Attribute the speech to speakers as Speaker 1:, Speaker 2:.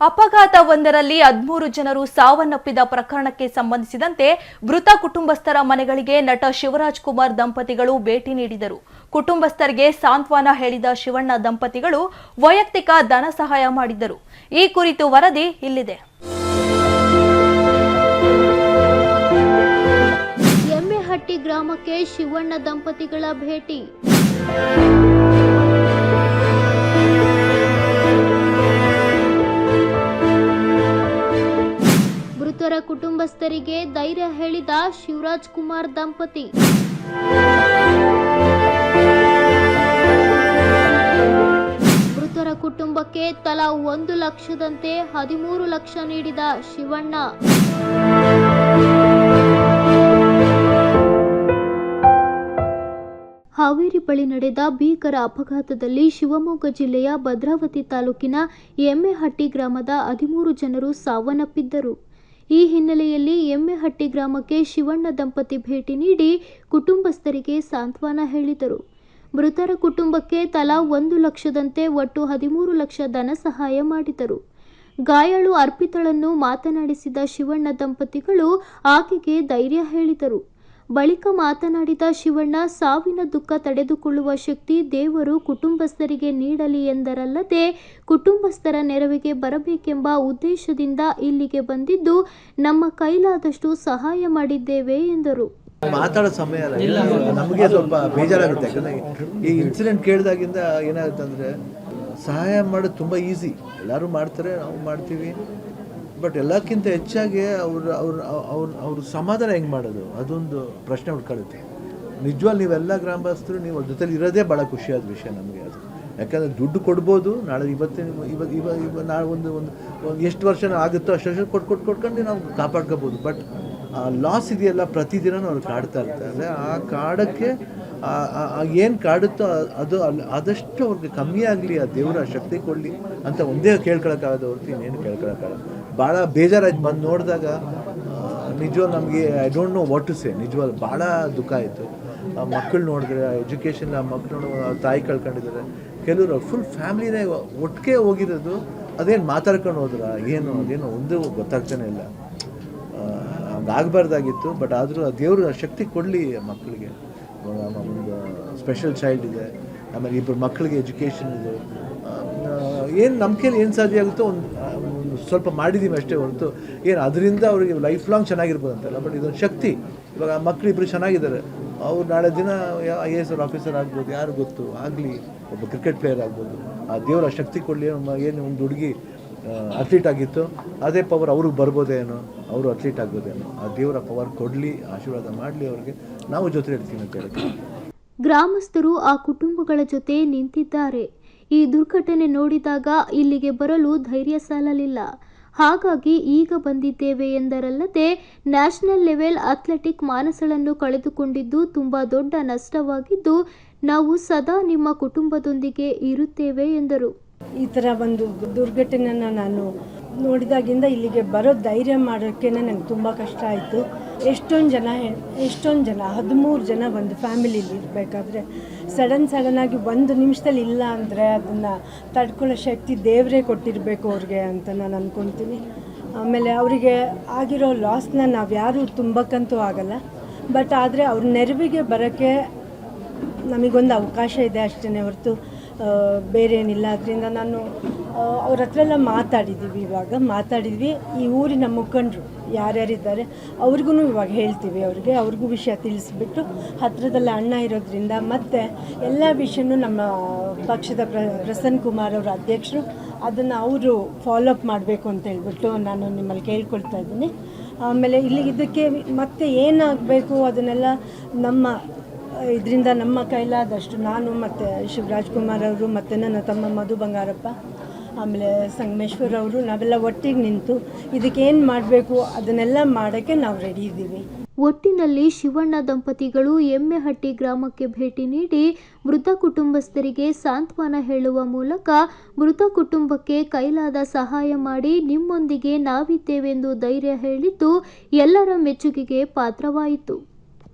Speaker 1: ಅಪಘಾತವೊಂದರಲ್ಲಿ 13 ಜನರು ಸಾವನ್ನಪ್ಪಿದ ಪ್ರಕರಣಕ್ಕೆ ಸಂಬಂಧಿಸಿದಂತೆ ಮೃತ ಕುಟುಂಬಸ್ಥರ ಮನೆಗಳಿಗೆ ನಟ ಶಿವರಾಜ್ ಕುಮಾರ್ ದಂಪತಿಗಳು ಭೇಟಿ ನೀಡಿದರು. ಕುಟುಂಬಸ್ಥರಿಗೆ ಸಾಂತ್ವನ ಹೇಳಿದ ಶಿವಣ್ಣ ದಂಪತಿಗಳು ವೈಯಕ್ತಿಕ ಧನ ಸಹಾಯ ಮಾಡಿದ್ದರು. ಈ ಕುರಿತು ವರದಿ ಇಲ್ಲಿದೆ.
Speaker 2: ಎಮ್ಮೆಹಟ್ಟಿ ಗ್ರಾಮಕ್ಕೆ ಶಿವಣ್ಣ ದಂಪತಿಗಳ ಭೇಟಿ. ಮೃತರ ಕುಟುಂಬಸ್ಥರಿಗೆ ಧೈರ್ಯ ಹೇಳಿದ ಶಿವರಾಜ್ ಕುಮಾರ್ ದಂಪತಿ. ಮೃತರ ಕುಟುಂಬಕ್ಕೆ ತಲಾ 1 ಲಕ್ಷದಂತೆ 13 ಲಕ್ಷ ನೀಡಿದ ಶಿವಣ್ಣ. ಹಾವೇರಿ ಬಳಿ ನಡೆದ ಭೀಕರ ಅಪಘಾತದಲ್ಲಿ ಶಿವಮೊಗ್ಗ ಜಿಲ್ಲೆಯ ಭದ್ರಾವತಿ ತಾಲೂಕಿನ ಎಮ್ಮೆಹಟ್ಟಿ ಗ್ರಾಮದ 13 ಜನರು ಸಾವನ್ನಪ್ಪಿದ್ದರು. ಈ ಹಿನ್ನೆಲೆಯಲ್ಲಿ ಎಮ್ಮೆಹಟ್ಟಿ ಗ್ರಾಮಕ್ಕೆ ಶಿವಣ್ಣ ದಂಪತಿ ಭೇಟಿ ನೀಡಿ ಕುಟುಂಬಸ್ಥರಿಗೆ ಸಾಂತ್ವನ ಹೇಳಿದರು. ಮೃತರ ಕುಟುಂಬಕ್ಕೆ ತಲಾ 1 ಲಕ್ಷದಂತೆ ಒಟ್ಟು 13 ಲಕ್ಷ ಧನ ಸಹಾಯ ಮಾಡಿದರು. ಗಾಯಾಳು ಅರ್ಪಿತಳನ್ನು ಮಾತನಾಡಿಸಿದ ಶಿವಣ್ಣ ದಂಪತಿಗಳು ಆಕೆಗೆ ಧೈರ್ಯ ಹೇಳಿದರು. ಬಳಿಕ ಮಾತನಾಡಿದ ಶಿವಣ್ಣ, ಸಾವಿನ ದುಃಖ ತಡೆದುಕೊಳ್ಳುವ ಶಕ್ತಿ ದೇವರು ಕುಟುಂಬಸ್ಥರಿಗೆ ನೀಡಲಿ ಎಂದರಲ್ಲದೆ, ಕುಟುಂಬಸ್ಥರ ನೆರವಿಗೆ ಬರಬೇಕೆಂಬ ಉದ್ದೇಶದಿಂದ ಇಲ್ಲಿಗೆ ಬಂದಿದ್ದು ನಮ್ಮ ಕೈಲಾದಷ್ಟು ಸಹಾಯ ಮಾಡಿದ್ದೇವೆ ಎಂದರು.
Speaker 3: ಮಾತಾಡೋ ಸಮಯ ಅಲ್ಲ, ನಮಗೆ ಸ್ವಲ್ಪ ಬೇಜಾರಾಗುತ್ತೆ. ಯಾಕಂದರೆ ಈ ಇನ್ಸಿಡೆಂಟ್ ಕೇಳಿದಾಗಿಂದ ಏನಾಗುತ್ತೆ ಅಂದರೆ, ಸಹಾಯ ಮಾಡೋದು ತುಂಬ ಈಸಿ, ಎಲ್ಲರೂ ಮಾಡ್ತಾರೆ, ನಾವು ಮಾಡ್ತೀವಿ. ಬಟ್ ಎಲ್ಲಕ್ಕಿಂತ ಹೆಚ್ಚಾಗಿ ಅವ್ರ ಸಮಾಧಾನ ಹೆಂಗೆ ಮಾಡೋದು, ಅದೊಂದು ಪ್ರಶ್ನೆ ಹುಡ್ಕೊಳ್ಳುತ್ತೆ. ನಿಜವಾಗ್ಲೂ ನೀವೆಲ್ಲ ಗ್ರಾಮಸ್ಥರು ನೀವು ಅವ್ರ ಜೊತೆಲಿ ಇರೋದೇ ಭಾಳ ಖುಷಿಯಾದ ವಿಷಯ ನಮಗೆ. ಅದು ಯಾಕಂದರೆ ದುಡ್ಡು ಕೊಡ್ಬೋದು, ನಾಳೆ ಇವತ್ತು ನಾಳೆ ಒಂದು ಎಷ್ಟು ವರ್ಷ ಆಗುತ್ತೋ ಅಷ್ಟು ಕೊಟ್ಕೊಂಡು ನಾವು ಕಾಪಾಡ್ಕೋಬೋದು. ಬಟ್ ಆ ಲಾಸ್ ಇದೆಯಲ್ಲ, ಪ್ರತಿದಿನ ಅವ್ರು ಕಾಡ್ತಾ ಇರ್ತಾರೆ. ಆ ಕಾಡಕ್ಕೆ ಏನು ಕಾಡುತ್ತೋ ಅದು ಆದಷ್ಟು ಅವ್ರಿಗೆ ಕಮ್ಮಿ ಆಗಲಿ, ಆ ದೇವರ ಶಕ್ತಿ ಕೊಡಲಿ ಅಂತ ಒಂದೇ ಕೇಳ್ಕೊಳಕ್ಕಾಗದ ಹೊರತು ಇನ್ನೇನು ಕೇಳ್ಕೊಳಕ್ಕಾಗಲ್ಲ. ಭಾಳ ಬೇಜಾರಾಯ್ತು ಬಂದು ನೋಡಿದಾಗ. ನಿಜವಾಗ ನಮಗೆ I don't know what to say. ನಿಜವಾಗ ಭಾಳ ದುಃಖ ಆಯಿತು. ಮಕ್ಕಳು ನೋಡಿದ್ರೆ ಎಜುಕೇಷನ್, ಮಕ್ಕಳು ತಾಯಿ ಕಳ್ಕೊಂಡಿದ್ದಾರೆ. ಕೆಲವರು ಫುಲ್ ಫ್ಯಾಮಿಲಿನೇ ಒಟ್ಟಿಗೆ ಹೋಗಿರೋದು. ಅದೇನು ಮಾತಾಡ್ಕೊಂಡು ಹೋದ್ರ ಅದೇನೋ ಒಂದು ಗೊತ್ತಾಗ್ತಾನೆ ಇಲ್ಲ. ಹಂಗಾಗಬಾರ್ದಾಗಿತ್ತು. ಬಟ್ ಆದರೂ ದೇವರು ಶಕ್ತಿ ಕೊಡಲಿ ಮಕ್ಕಳಿಗೆ. ಒಂದು ಸ್ಪೆಷಲ್ ಚೈಲ್ಡ್ ಇದೆ, ಆಮೇಲೆ 2 ಮಕ್ಕಳಿಗೆ ಎಜುಕೇಷನ್ ಇದೆ. ಏನು ನಮ್ಮ ಕೈಲಿ ಏನು ಸಾಧ್ಯ ಆಗುತ್ತೋ ಒಂದು ಸ್ವಲ್ಪ ಮಾಡಿದ್ದೀವಿ ಅಷ್ಟೇ ಹೊರತು ಏನು ಅದರಿಂದ ಅವರಿಗೆ ಲೈಫ್ ಲಾಂಗ್ ಚೆನ್ನಾಗಿರ್ಬೋದು ಅಂತಲ್ಲ. ಬಟ್ ಇದೊಂದು ಶಕ್ತಿ. ಇವಾಗ ಮಕ್ಕಳಿಬ್ಬರು ಚೆನ್ನಾಗಿದ್ದಾರೆ, ಅವ್ರು ನಾಳೆ ದಿನ IAS ಆಫೀಸರ್ ಆಗ್ಬೋದು, ಯಾರು ಗೊತ್ತು, ಆಗಲಿ ಒಬ್ಬ ಕ್ರಿಕೆಟ್ ಪ್ಲೇಯರ್ ಆಗ್ಬೋದು. ಆ ದೇವರ ಶಕ್ತಿ ಕೊಡಲಿ. ಏನು ಒಂದು ಹುಡುಗಿ ಅಥ್ಲೀಟ್ ಆಗಿತ್ತು, ಅದೇ ಪವರ್ ಅವ್ರಿಗೆ ಬರ್ಬೋದೇನೋ, ಅವರು ಅಥ್ಲೀಟ್ ಆಗ್ಬೋದೇನೋ. ಆ ದೇವರ ಪವರ್ ಕೊಡಲಿ, ಆಶೀರ್ವಾದ ಮಾಡಲಿ ಅವ್ರಿಗೆ. ನಾವು ಜೊತೆ ಇರ್ತೀವಿ ಅಂತ ಹೇಳಿ
Speaker 2: ಗ್ರಾಮಸ್ಥರು ಆ ಕುಟುಂಬಗಳ ಜೊತೆ ನಿಂತಿದ್ದಾರೆ. ಈ ದುರ್ಘಟನೆ ನೋಡಿದಾಗ ಇಲ್ಲಿಗೆ ಬರಲು ಧೈರ್ಯ ಸಾಲಲಿಲ್ಲ. ಹಾಗಾಗಿ ಈಗ ಬಂದಿದ್ದೇವೆ ಎಂದರಲ್ಲದೆ, ನ್ಯಾಷನಲ್ ಲೆವೆಲ್ ಅಥ್ಲೆಟಿಕ್ ಮಾನಸಳನ್ನು ಕಳೆದುಕೊಂಡಿದ್ದು ತುಂಬ ದೊಡ್ಡ ನಷ್ಟವಾಗಿದ್ದು, ನಾವು ಸದಾ ನಿಮ್ಮ ಕುಟುಂಬದೊಂದಿಗೆ ಇರುತ್ತೇವೆ ಎಂದರು.
Speaker 4: ಈ ಥರ ಒಂದು ದುರ್ಘಟನೆಯನ್ನು ನಾನು ನೋಡಿದಾಗಿಂದ ಇಲ್ಲಿಗೆ ಬರೋ ಧೈರ್ಯ ಮಾಡೋಕ್ಕೆ ನನಗೆ ತುಂಬ ಕಷ್ಟ ಆಯಿತು. ಎಷ್ಟೊಂದು ಜನ 13 ಜನ ಒಂದು ಫ್ಯಾಮಿಲಿಲಿ ಇರಬೇಕಾದ್ರೆ ಸಡನ್ನಾಗಿ 1 ನಿಮಿಷದಲ್ಲಿ ಇಲ್ಲ ಅಂದರೆ ಅದನ್ನು ತಡ್ಕೊಳ್ಳೋ ಶಕ್ತಿ ದೇವರೇ ಕೊಟ್ಟಿರಬೇಕು ಅವ್ರಿಗೆ ಅಂತ ನಾನು ಅಂದ್ಕೊತೀನಿ. ಆಮೇಲೆ ಅವರಿಗೆ ಆಗಿರೋ ಲಾಸ್ನ ನಾವು ಯಾರೂ ತುಂಬಕ್ಕಂತೂ ಆಗಲ್ಲ. ಬಟ್ ಆದರೆ ಅವ್ರ ನೆರವಿಗೆ ಬರೋಕ್ಕೆ ನಮಗೊಂದು ಅವಕಾಶ ಇದೆ ಅಷ್ಟೇ ಹೊರತು ಬೇರೆ ಏನಿಲ್ಲ. ಅದರಿಂದ ನಾನು ಅವ್ರ ಹತ್ರ ಎಲ್ಲ ಮಾತಾಡಿದ್ವಿ. ಈ ಊರಿನ ಮುಖಂಡರು ಯಾರ್ಯಾರಿದ್ದಾರೆ ಅವ್ರಿಗೂ ಇವಾಗ ಹೇಳ್ತೀವಿ. ಅವ್ರಿಗೂ ವಿಷಯ ತಿಳಿಸ್ಬಿಟ್ಟು, ಹತ್ತಿರದಲ್ಲಿ ಅಣ್ಣ ಇರೋದ್ರಿಂದ ಮತ್ತು ಎಲ್ಲ ವಿಷಯನೂ ನಮ್ಮ ಪಕ್ಷದ ಪ್ರಸನ್ನ ಕುಮಾರ್ ಅವರ ಅಧ್ಯಕ್ಷರು ಅದನ್ನು ಅವರು ಫಾಲೋಅಪ್ ಮಾಡಬೇಕು ಅಂತ ಹೇಳ್ಬಿಟ್ಟು ನಾನು ನಿಮ್ಮಲ್ಲಿ ಕೇಳ್ಕೊಳ್ತಾ ಇದ್ದೀನಿ. ಆಮೇಲೆ ಇದಕ್ಕೆ ಮತ್ತೆ ಏನಾಗಬೇಕು ಅದನ್ನೆಲ್ಲ ಇದರಿಂದ ನಮ್ಮ ಕೈಲಾದಷ್ಟು ನಾನು ಮತ್ತು ಶಿವರಾಜ್ ಕುಮಾರ್ ಅವರು ಮತ್ತು ನನ್ನ ತಮ್ಮ ಮಧು ಬಂಗಾರಪ್ಪ, ಆಮೇಲೆ ಸಂಗಮೇಶ್ವರ್ ಅವರು, ನಾವೆಲ್ಲ ಒಟ್ಟಿಗೆ ನಿಂತು ಇದಕ್ಕೇನು ಮಾಡಬೇಕು ಅದನ್ನೆಲ್ಲ ಮಾಡೋಕ್ಕೆ ನಾವು ರೆಡಿ ಇದ್ದೀವಿ.
Speaker 2: ಒಟ್ಟಿನಲ್ಲಿ ಶಿವಣ್ಣ ದಂಪತಿಗಳು ಎಮ್ಮೆಹಟ್ಟಿ ಗ್ರಾಮಕ್ಕೆ ಭೇಟಿ ನೀಡಿ ಮೃತ ಕುಟುಂಬಸ್ಥರಿಗೆ ಸಾಂತ್ವನ ಹೇಳುವ ಮೂಲಕ ಮೃತ ಕುಟುಂಬಕ್ಕೆ ಕೈಲಾದ ಸಹಾಯ ಮಾಡಿ ನಿಮ್ಮೊಂದಿಗೆ ನಾವಿದ್ದೇವೆಂದು ಧೈರ್ಯ ಹೇಳಿದ್ದು ಎಲ್ಲರ ಮೆಚ್ಚುಗೆಗೆ ಪಾತ್ರವಾಯಿತು.